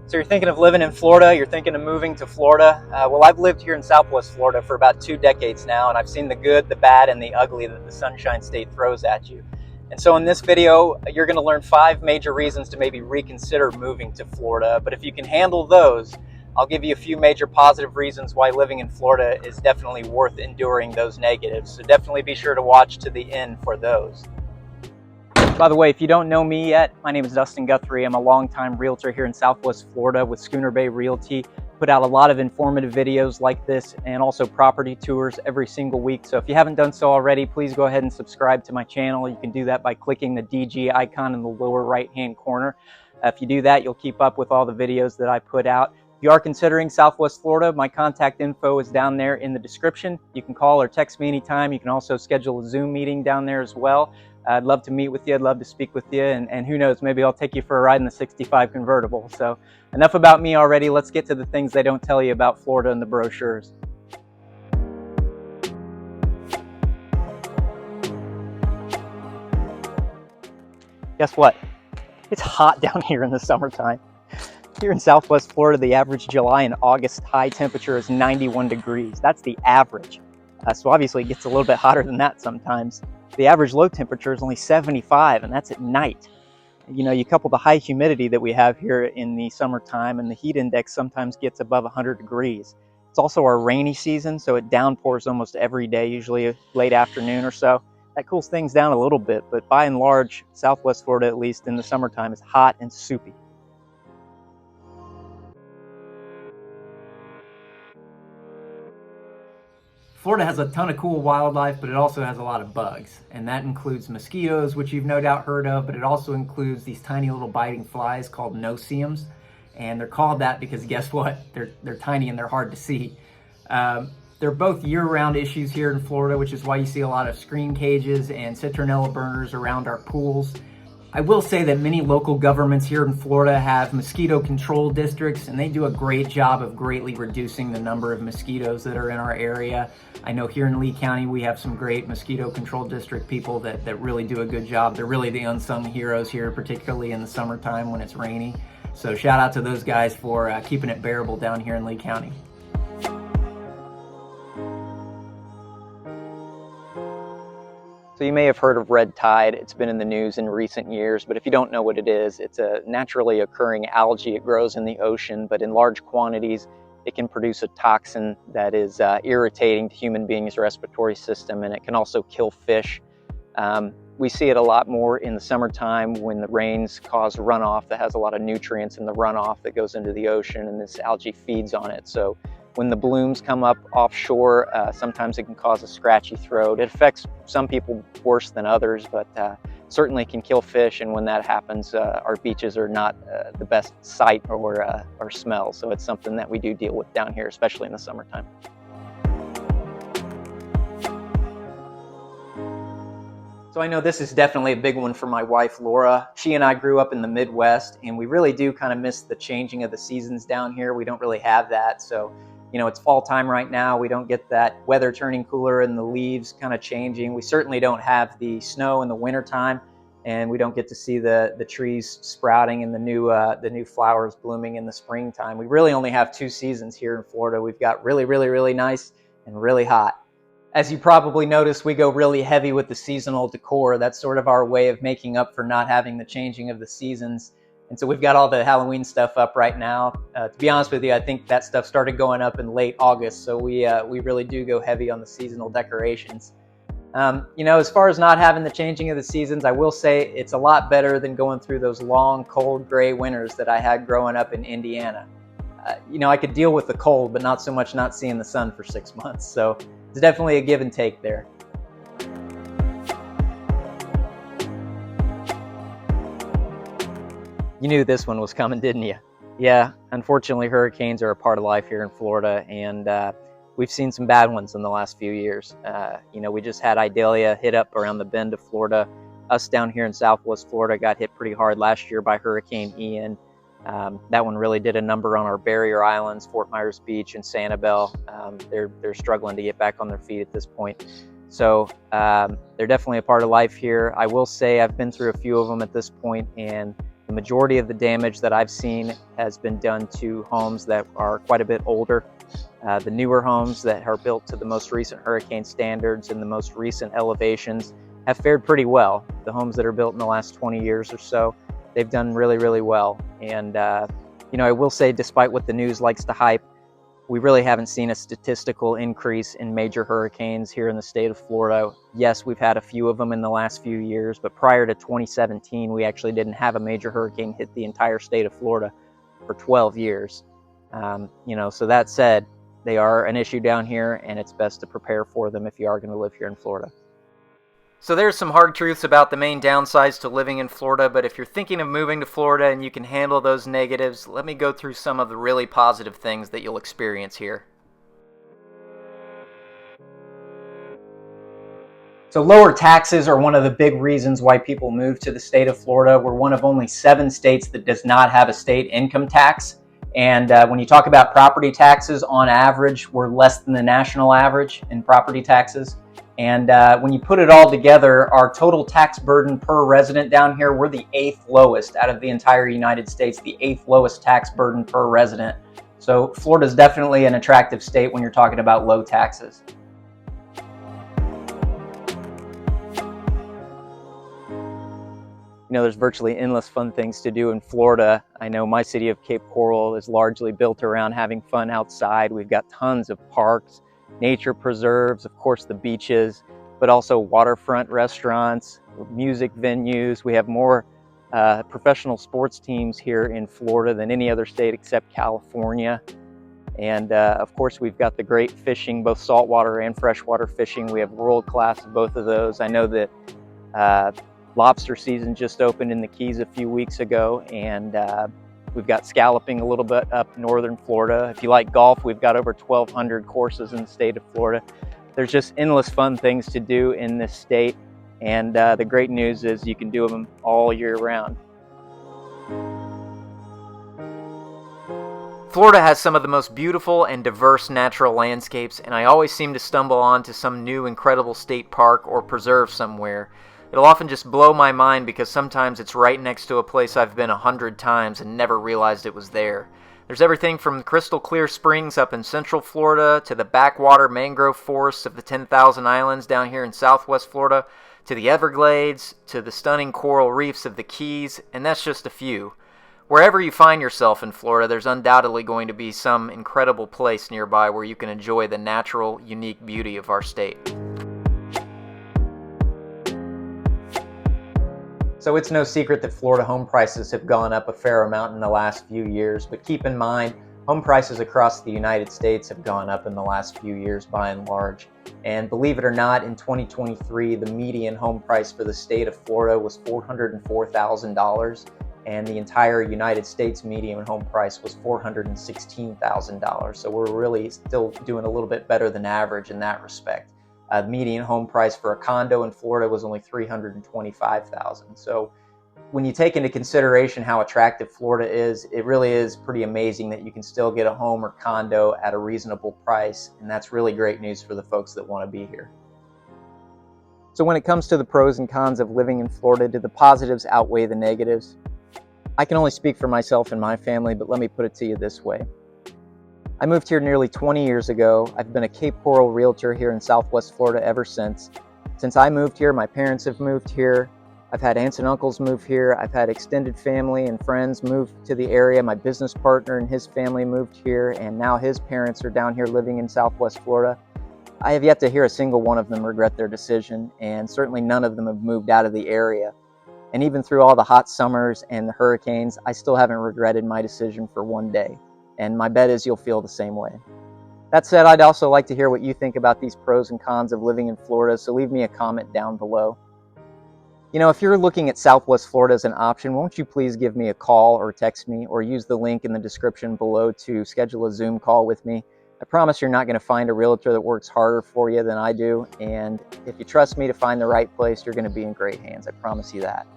So you're thinking of living in Florida, you're thinking of moving to Florida. Well, I've lived here in Southwest Florida for about 2 decades now, and I've seen the good, the bad, and the ugly that the Sunshine State throws at you. And so in this video, you're going to learn 5 major reasons to maybe reconsider moving to Florida. But if you can handle those, I'll give you a few major positive reasons why living in Florida is definitely worth enduring those negatives. So definitely be sure to watch to the end for those. By the way, if you don't know me yet, my name is Dustin Guthrie. I'm a longtime realtor here in Southwest Florida with Schooner Bay Realty. Put out a lot of informative videos like this and also property tours every single week. So if you haven't done so already, please go ahead and subscribe to my channel. You can do that by clicking the DG icon in the lower right-hand corner. If you do that, you'll keep up with all the videos that I put out. If you are considering Southwest Florida, my contact info is down there in the description. You can call or text me anytime. You can also schedule a Zoom meeting down there as well. I'd love to meet with you. I'd love to speak with you. And who knows, maybe I'll take you for a ride in the 65 convertible. So enough about me already. Let's get to the things they don't tell you about Florida in the brochures. Guess what? It's hot down here in the summertime. Here in Southwest Florida, the average July and August high temperature is 91 degrees. That's the average. So obviously it gets a little bit hotter than that sometimes. The average low temperature is only 75, and that's at night. You know, you couple the high humidity that we have here in the summertime, and the heat index sometimes gets above 100 degrees. It's also our rainy season, so it downpours almost every day, usually late afternoon or so. That cools things down a little bit, but by and large, Southwest Florida, at least in the summertime, is hot and soupy. Florida has a ton of cool wildlife, but it also has a lot of bugs, and that includes mosquitoes, which you've no doubt heard of, but it also includes these tiny little biting flies called no-see-ums, and they're called that because guess what? They're tiny and they're hard to see. They're both year-round issues here in Florida, which is why you see a lot of screen cages and citronella burners around our pools. I will say that many local governments here in Florida have mosquito control districts, and they do a great job of greatly reducing the number of mosquitoes that are in our area. I know here in Lee County, we have some great mosquito control district people that really do a good job. They're really the unsung heroes here, particularly in the summertime when it's rainy. So shout out to those guys for keeping it bearable down here in Lee County. So you may have heard of red tide. It's been in the news in recent years, but if you don't know what it is, it's a naturally occurring algae. It grows in the ocean, but in large quantities, it can produce a toxin that is irritating to human beings' respiratory system, and it can also kill fish. We see it a lot more in the summertime when the rains cause runoff that has a lot of nutrients in the runoff that goes into the ocean, and this algae feeds on it. So when the blooms come up offshore, sometimes it can cause a scratchy throat. It affects some people worse than others, but certainly can kill fish. And when that happens, our beaches are not the best sight or smell. So it's something that we do deal with down here, especially in the summertime. So I know this is definitely a big one for my wife, Laura. She and I grew up in the Midwest, and we really do kind of miss the changing of the seasons down here. We don't really have that. So, you know, it's fall time right now. We don't get that weather turning cooler and the leaves kind of changing. We certainly don't have the snow in the winter time, and we don't get to see the trees sprouting and the new flowers blooming in the springtime. We really only have 2 seasons here in Florida. We've got really, really, really nice and really hot. As you probably noticed, we go really heavy with the seasonal decor. That's sort of our way of making up for not having the changing of the seasons. And so we've got all the Halloween stuff up right now. To be honest with you, I think that stuff started going up in late August. So we really do go heavy on the seasonal decorations. You know, as far as not having the changing of the seasons, I will say it's a lot better than going through those long, cold, gray winters that I had growing up in Indiana. You know, I could deal with the cold, but not so much not seeing the sun for 6 months. So it's definitely a give and take there. You knew this one was coming, didn't you? Yeah, unfortunately, hurricanes are a part of life here in Florida, and we've seen some bad ones in the last few years. You know, we just had Idalia hit up around the bend of Florida. Us down here in Southwest Florida got hit pretty hard last year by Hurricane Ian. That one really did a number on our barrier islands, Fort Myers Beach and Sanibel. They're struggling to get back on their feet at this point. So they're definitely a part of life here. I will say I've been through a few of them at this point, and The majority of the damage that I've seen has been done to homes that are quite a bit older. The newer homes that are built to the most recent hurricane standards and the most recent elevations have fared pretty well. The homes that are built in the last 20 years or so, they've done really, really well. And I will say, despite what the news likes to hype, we really haven't seen a statistical increase in major hurricanes here in the state of Florida. Yes, we've had a few of them in the last few years, but prior to 2017, we actually didn't have a major hurricane hit the entire state of Florida for 12 years. So that said, they are an issue down here, and it's best to prepare for them if you are going to live here in Florida. So there's some hard truths about the main downsides to living in Florida, but if you're thinking of moving to Florida and you can handle those negatives, let me go through some of the really positive things that you'll experience here. So lower taxes are one of the big reasons why people move to the state of Florida. We're one of only 7 states that does not have a state income tax. And when you talk about property taxes, on average, we're less than the national average in property taxes. And when you put it all together, our total tax burden per resident down here, we're the 8th lowest out of the entire United States, the 8th lowest tax burden per resident. So Florida is definitely an attractive state when you're talking about low taxes. There's virtually endless fun things to do in Florida. I know my city of Cape Coral is largely built around having fun outside. We've got tons of parks, nature preserves, of course the beaches, but also waterfront restaurants, music venues. We have more professional sports teams here in Florida than any other state except California. And of course we've got the great fishing, both saltwater and freshwater fishing. We have world class of both of those. I know that lobster season just opened in the Keys a few weeks ago, and we've got scalloping a little bit up northern Florida. If you like golf, we've got over 1,200 courses in the state of Florida. There's just endless fun things to do in this state, and the great news is you can do them all year round. Florida has some of the most beautiful and diverse natural landscapes, and I always seem to stumble onto some new incredible state park or preserve somewhere. It'll often just blow my mind because sometimes it's right next to a place I've been 100 times and never realized it was there. There's everything from crystal clear springs up in central Florida to the backwater mangrove forests of the 10,000 Islands down here in southwest Florida, to the Everglades, to the stunning coral reefs of the Keys, and that's just a few. Wherever you find yourself in Florida, there's undoubtedly going to be some incredible place nearby where you can enjoy the natural, unique beauty of our state. So it's no secret that Florida home prices have gone up a fair amount in the last few years, but keep in mind, home prices across the United States have gone up in the last few years by and large. And believe it or not, in 2023, the median home price for the state of Florida was $404,000, and the entire United States median home price was $416,000. So we're really still doing a little bit better than average in that respect. The median home price for a condo in Florida was only $325,000. So when you take into consideration how attractive Florida is, it really is pretty amazing that you can still get a home or condo at a reasonable price. And that's really great news for the folks that want to be here. So when it comes to the pros and cons of living in Florida, do the positives outweigh the negatives? I can only speak for myself and my family, but let me put it to you this way. I moved here nearly 20 years ago. I've been a Cape Coral realtor here in Southwest Florida ever since. Since I moved here, my parents have moved here. I've had aunts and uncles move here. I've had extended family and friends move to the area. My business partner and his family moved here, and now his parents are down here living in Southwest Florida. I have yet to hear a single one of them regret their decision, and certainly none of them have moved out of the area. And even through all the hot summers and the hurricanes, I still haven't regretted my decision for one day. And my bet is you'll feel the same way. That said, I'd also like to hear what you think about these pros and cons of living in Florida, so leave me a comment down below. If you're looking at Southwest Florida as an option, won't you please give me a call or text me, or use the link in the description below to schedule a Zoom call with me. I promise you're not going to find a realtor that works harder for you than I do, and if you trust me to find the right place, you're going to be in great hands. I promise you that.